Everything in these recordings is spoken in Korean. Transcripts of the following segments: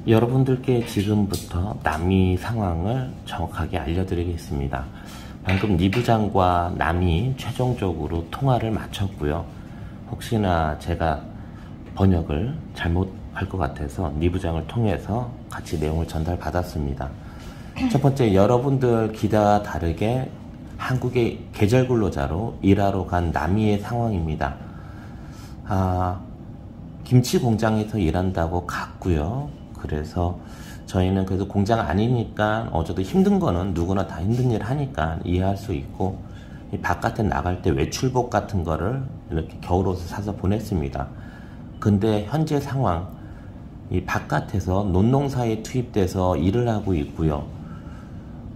여러분들께 지금부터 남이 상황을 정확하게 알려드리겠습니다. 방금 니부장과 남이 최종적으로 통화를 마쳤고요. 혹시나 제가 번역을 잘못할 것 같아서 니부장을 통해서 같이 내용을 전달받았습니다. 첫 번째, 여러분들 기대와 다르게 한국의 계절 근로자로 일하러 간 남이의 상황입니다. 김치 공장에서 일한다고 갔고요. 그래서 저희는 그래도 공장 아니니까 어제도 힘든 거는 누구나 다 힘든 일 하니까 이해할 수 있고, 바깥에 나갈 때 외출복 같은 거를 이렇게 겨울옷을 사서 보냈습니다. 근데 현재 상황, 이 바깥에서 논농사에 투입돼서 일을 하고 있고요.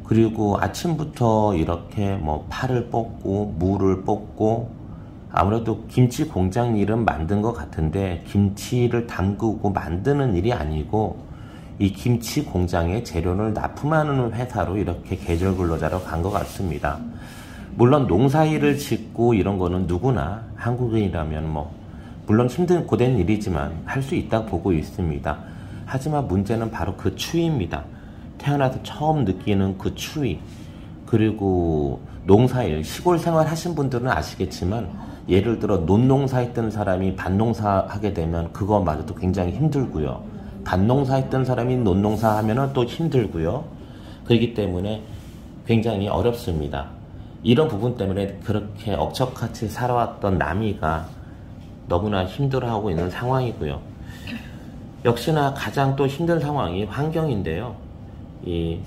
그리고 아침부터 이렇게 뭐 파를 뽑고 무를 뽑고, 아무래도 김치 공장 일은 만든 것 같은데 김치를 담그고 만드는 일이 아니고 이 김치 공장의 재료를 납품하는 회사로 이렇게 계절 근로자로 간 것 같습니다. 물론 농사일을 짓고 이런 거는 누구나 한국인이라면 물론 힘든 고된 일이지만 할 수 있다고 보고 있습니다. 하지만 문제는 바로 그 추위입니다. 태어나서 처음 느끼는 그 추위, 그리고 농사일, 시골 생활 하신 분들은 아시겠지만 예를 들어 논농사 했던 사람이 밭농사 하게 되면 그거마저도 굉장히 힘들고요. 밭농사 했던 사람이 논농사 하면은 또 힘들고요. 그렇기 때문에 굉장히 어렵습니다. 이런 부분 때문에 그렇게 억척같이 살아왔던 남이가 너무나 힘들어하고 있는 상황이고요. 역시나 가장 또 힘든 상황이 환경인데요. 이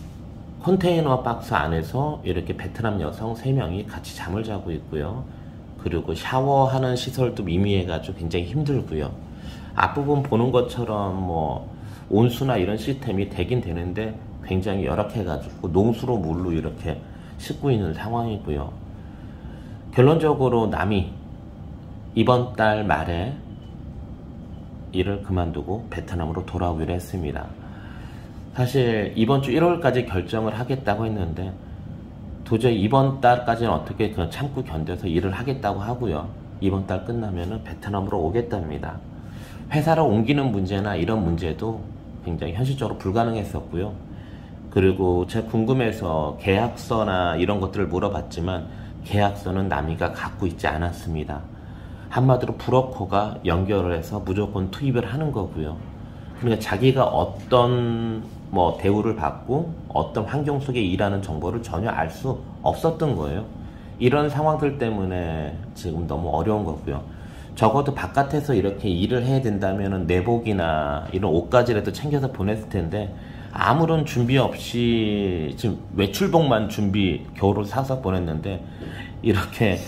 컨테이너 박스 안에서 이렇게 베트남 여성 3명이 같이 잠을 자고 있고요. 그리고 샤워하는 시설도 미미해가지고 굉장히 힘들고요. 앞부분 보는 것처럼 온수나 이런 시스템이 되긴 되는데 굉장히 열악해가지고 농수로 물로 이렇게 씻고 있는 상황이고요. 결론적으로 남이 이번 달 말에 일을 그만두고 베트남으로 돌아오기로 했습니다. 사실 이번 주 1월까지 결정을 하겠다고 했는데 도저히 이번 달까지는 어떻게 참고 견뎌서 일을 하겠다고 하고요. 이번 달 끝나면은 베트남으로 오겠답니다. 회사를 옮기는 문제나 이런 문제도 굉장히 현실적으로 불가능했었고요. 그리고 제가 궁금해서 계약서나 이런 것들을 물어봤지만 계약서는 남이가 갖고 있지 않았습니다. 한마디로 브로커가 연결을 해서 무조건 투입을 하는 거고요. 그러니까 자기가 어떤 대우를 받고 어떤 환경 속에 일하는 정보를 전혀 알 수 없었던 거예요. 이런 상황들 때문에 지금 너무 어려운 거고요. 적어도 바깥에서 이렇게 일을 해야 된다면 내복이나 이런 옷까지라도 챙겨서 보냈을 텐데 아무런 준비 없이 지금 외출복만 겨울을 사서 보냈는데 이렇게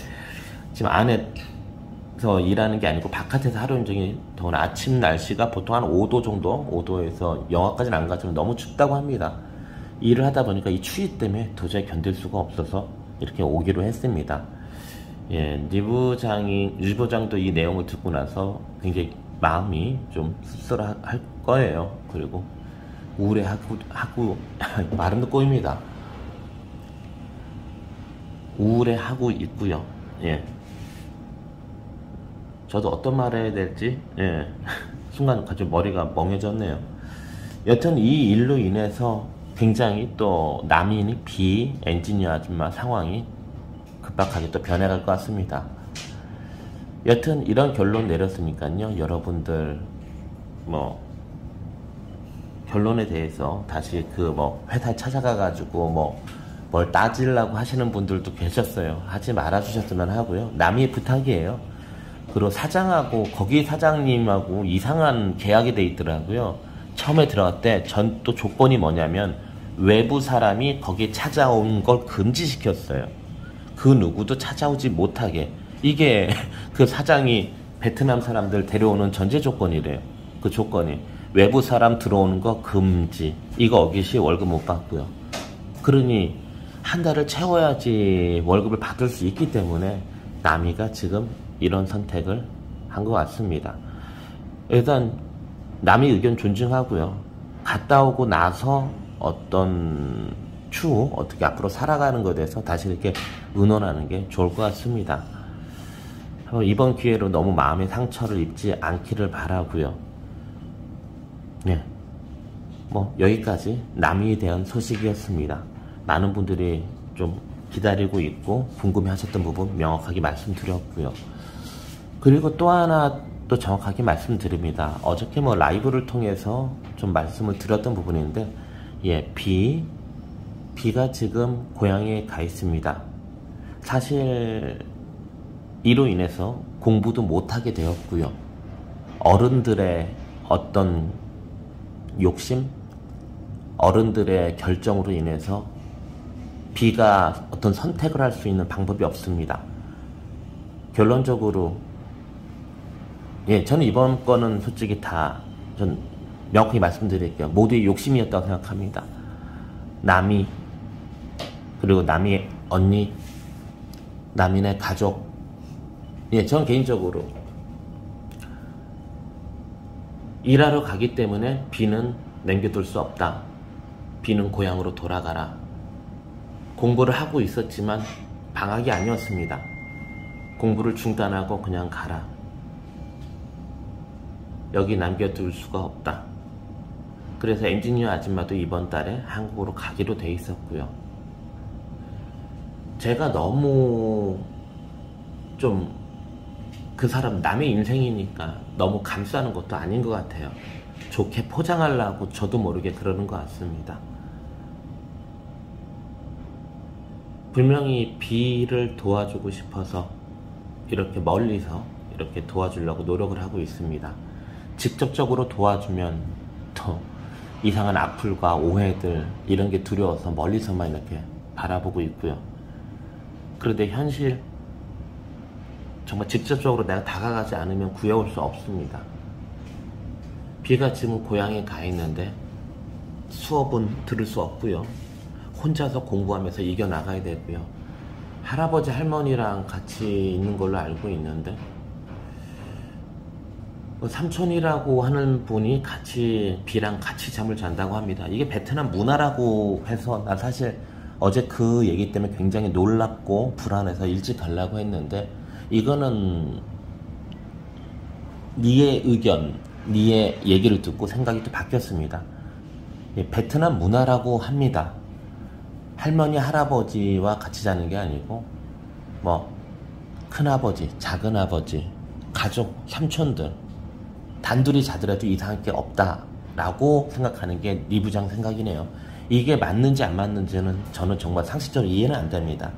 지금 안에서 일하는 게 아니고 바깥에서 하루 종일, 더구나 아침 날씨가 보통 한 5도 정도, 5도에서 영하까지는 안 가지만 너무 춥다고 합니다. 일을 하다 보니까 이 추위 때문에 도저히 견딜 수가 없어서 이렇게 오기로 했습니다. 예, 니부장도 이 내용을 듣고 나서 굉장히 마음이 좀 씁쓸할 거예요. 그리고 우울해하고 말은 꼬입니다. 우울해하고 있고요. 예. 저도 어떤 말을 해야 될지 순간 좀 머리가 멍해졌네요. 여튼 이 일로 인해서 굉장히 또 남인이 엔지니어 아줌마 상황이 급박하게 또 변해갈 것 같습니다. 여튼 이런 결론 내렸으니까요. 여러분들 결론에 대해서 다시 회사에 찾아가가지고 뭘 따지려고 하시는 분들도 계셨어요. 하지 말아주셨으면 하고요. 남의 부탁이에요. 그리고 사장하고 거기 사장님하고 이상한 계약이 돼 있더라고요. 처음에 들어갈 때 또 조건이 뭐냐면 외부 사람이 거기에 찾아온 걸 금지시켰어요. 그 누구도 찾아오지 못하게. 이게 그 사장이 베트남 사람들 데려오는 전제 조건이래요. 그 조건이 외부 사람 들어오는 거 금지. 이거 어기시 월급 못 받고요. 그러니 한 달을 채워야지 월급을 받을 수 있기 때문에 남이가 지금 이런 선택을 한 것 같습니다. 일단 남의 의견 존중하고요. 갔다 오고 나서 어떤 추후 어떻게 앞으로 살아가는 것에 대해서 다시 이렇게 의논하는 게 좋을 것 같습니다. 이번 기회로 너무 마음의 상처를 입지 않기를 바라고요. 네, 뭐 여기까지 남이에 대한 소식이었습니다. 많은 분들이 좀 기다리고 있고 궁금해하셨던 부분 명확하게 말씀드렸고요. 그리고 또 하나 또 정확하게 말씀드립니다. 어저께 뭐 라이브를 통해서 좀 말씀을 드렸던 부분인데, 예, 비가 지금 고향에 가 있습니다. 사실 이로 인해서 공부도 못하게 되었고요. 어른들의 어떤 욕심, 어른들의 결정으로 인해서 비가 어떤 선택을 할 수 있는 방법이 없습니다. 결론적으로 예, 저는 이번 거는 솔직히 전 명확히 말씀드릴게요. 모두의 욕심이었다고 생각합니다. 남이, 그리고 남이의 언니, 남이네 가족. 예, 저는 개인적으로 일하러 가기 때문에 비는 남겨둘 수 없다. 비는 고향으로 돌아가라. 공부를 하고 있었지만 방학이 아니었습니다. 공부를 중단하고 그냥 가라. 여기 남겨둘 수가 없다. 그래서 엔지니어 아줌마도 이번 달에 한국으로 가기로 돼 있었고요. 제가 너무 좀 그 사람 남의 인생이니까 너무 감싸는 것도 아닌 것 같아요. 좋게 포장하려고 저도 모르게 그러는 것 같습니다. 분명히 비를 도와주고 싶어서 이렇게 멀리서 이렇게 도와주려고 노력을 하고 있습니다. 직접적으로 도와주면 더 이상한 악플과 오해들 이런 게 두려워서 멀리서만 이렇게 바라보고 있고요. 그런데 현실 정말 직접적으로 내가 다가가지 않으면 구해올 수 없습니다. 비가 지금 고향에 가 있는데 수업은 들을 수 없고요. 혼자서 공부하면서 이겨나가야 되고요. 할아버지 할머니랑 같이 있는 걸로 알고 있는데 삼촌이라고 하는 분이 비랑 같이 잠을 잔다고 합니다. 이게 베트남 문화라고 해서 나 사실 어제 그 얘기 때문에 굉장히 놀랍고 불안해서 일찍 가려고 했는데, 이거는 니의 의견, 니의 얘기를 듣고 생각이 또 바뀌었습니다. 베트남 문화라고 합니다. 할머니, 할아버지와 같이 자는 게 아니고 뭐 큰아버지, 작은아버지, 가족, 삼촌들 단둘이 자더라도 이상할 게 없다라고 생각하는 게 리부장 생각이네요. 이게 맞는지 안 맞는지는 저는 정말 상식적으로 이해는 안 됩니다.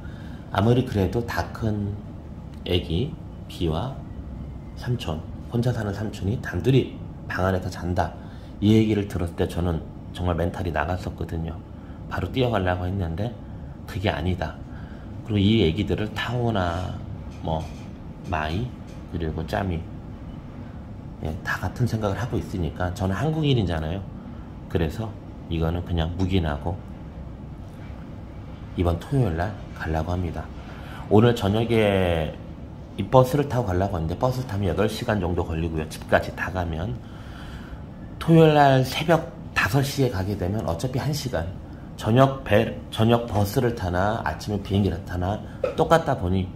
아무리 그래도 다 큰 애기 비와 삼촌, 혼자 사는 삼촌이 단둘이 방 안에서 잔다, 이 얘기를 들었을 때 저는 정말 멘탈이 나갔었거든요. 바로 뛰어가려고 했는데 그게 아니다. 그리고 이 얘기들을 타오나 뭐 마이 그리고 짜미, 예, 다 같은 생각을 하고 있으니까 저는 한국인이잖아요. 그래서 이거는 그냥 묵인하고 이번 토요일날 가려고 합니다. 오늘 저녁에 이 버스를 타고 가려고 하는데 버스 타면 8시간 정도 걸리고요. 집까지 다 가면 토요일날 새벽 5시에 가게 되면 어차피 1시간, 저녁 버스를 타나 아침에 비행기를 타나 똑같다 보니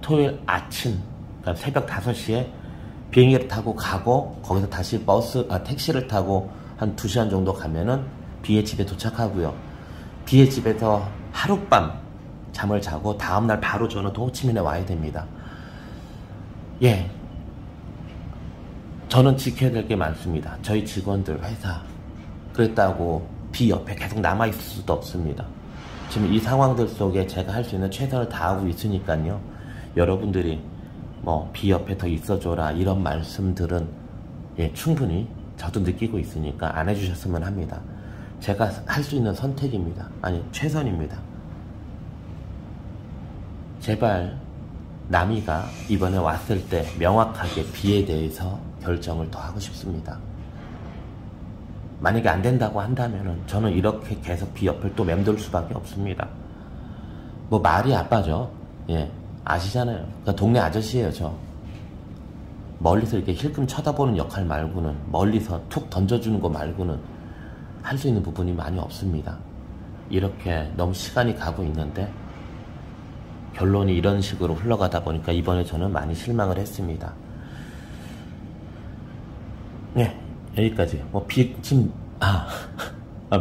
토요일 아침, 그러니까 새벽 5시에 비행기를 타고 가고 거기서 다시 택시를 타고 한 2시간 정도 가면은 비의 집에 도착하고요. 비의 집에서 하룻밤 잠을 자고 다음날 바로 저는 호치민에 와야 됩니다. 예, 저는 지켜야 될 게 많습니다. 저희 직원들, 회사, 그랬다고 비 옆에 계속 남아있을 수도 없습니다. 지금 이 상황들 속에 제가 할 수 있는 최선을 다하고 있으니까요. 여러분들이 뭐 비 옆에 더 있어줘라 이런 말씀들은 예, 충분히 저도 느끼고 있으니까 안 해주셨으면 합니다. 제가 할 수 있는 선택입니다. 아니, 최선입니다. 제발 남이가 이번에 왔을 때 명확하게 비에 대해서 결정을 더 하고 싶습니다. 만약에 안 된다고 한다면은 저는 이렇게 계속 비 옆을 또 맴돌 수밖에 없습니다. 뭐 말이 아빠죠. 예, 아시잖아요. 그러니까 동네 아저씨예요, 저. 멀리서 이렇게 힐끔 쳐다보는 역할 말고는, 멀리서 툭 던져주는 거 말고는 할 수 있는 부분이 많이 없습니다. 이렇게 너무 시간이 가고 있는데 결론이 이런 식으로 흘러가다 보니까 이번에 저는 많이 실망을 했습니다. 네, 여기까지. 뭐 지금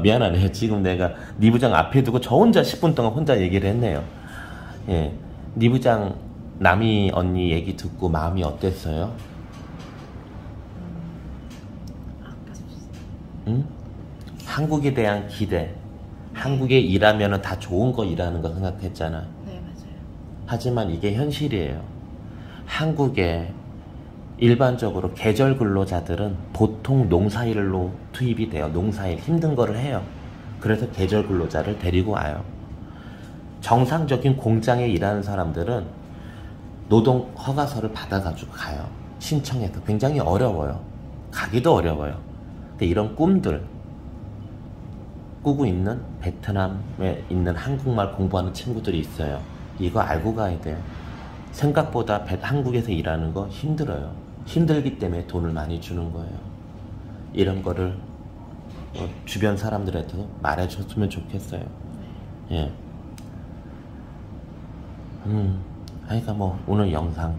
미안하네요. 지금 내가 니 부장 앞에 두고 저 혼자 10분 동안 혼자 얘기를 했네요. 예, 니 부장 남이 언니 얘기 듣고 마음이 어땠어요? 응? 한국에 대한 기대. 한국에 일하면 다 좋은 거 일하는 거 생각했잖아. 네, 맞아요. 하지만 이게 현실이에요. 한국에 일반적으로 계절 근로자들은 보통 농사일로 투입이 돼요. 농사일 힘든 거를 해요. 그래서 계절 근로자를 데리고 와요. 정상적인 공장에 일하는 사람들은 노동 허가서를 받아가지고 가요. 신청해서. 굉장히 어려워요. 가기도 어려워요. 근데 이런 꿈들 꾸고 있는 베트남에 있는 한국말 공부하는 친구들이 있어요. 이거 알고 가야 돼요. 생각보다 한국에서 일하는 거 힘들어요. 힘들기 때문에 돈을 많이 주는 거예요. 이런 거를 주변 사람들한테도 말해줬으면 좋겠어요. 예. 그러니까 뭐 오늘 영상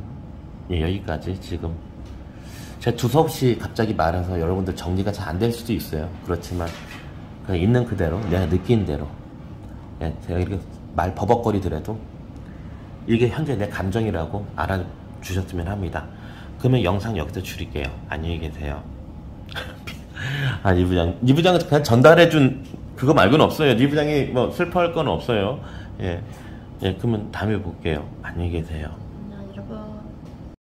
여기까지. 지금 제가 두서없이 갑자기 말해서 여러분들 정리가 잘 안 될 수도 있어요. 그렇지만 그냥 있는 그대로 내가 느낀 대로, 예, 제가 이렇게 말 버벅거리더라도 이게 현재 내 감정이라고 알아주셨으면 합니다. 그러면 영상 여기서 줄일게요. 안녕히 계세요. 니 부장은 그냥 전달해준 그거 말고는 없어요. 니 부장이 뭐 슬퍼할 건 없어요. 예, 그러면 다음에 볼게요. 안녕히 계세요.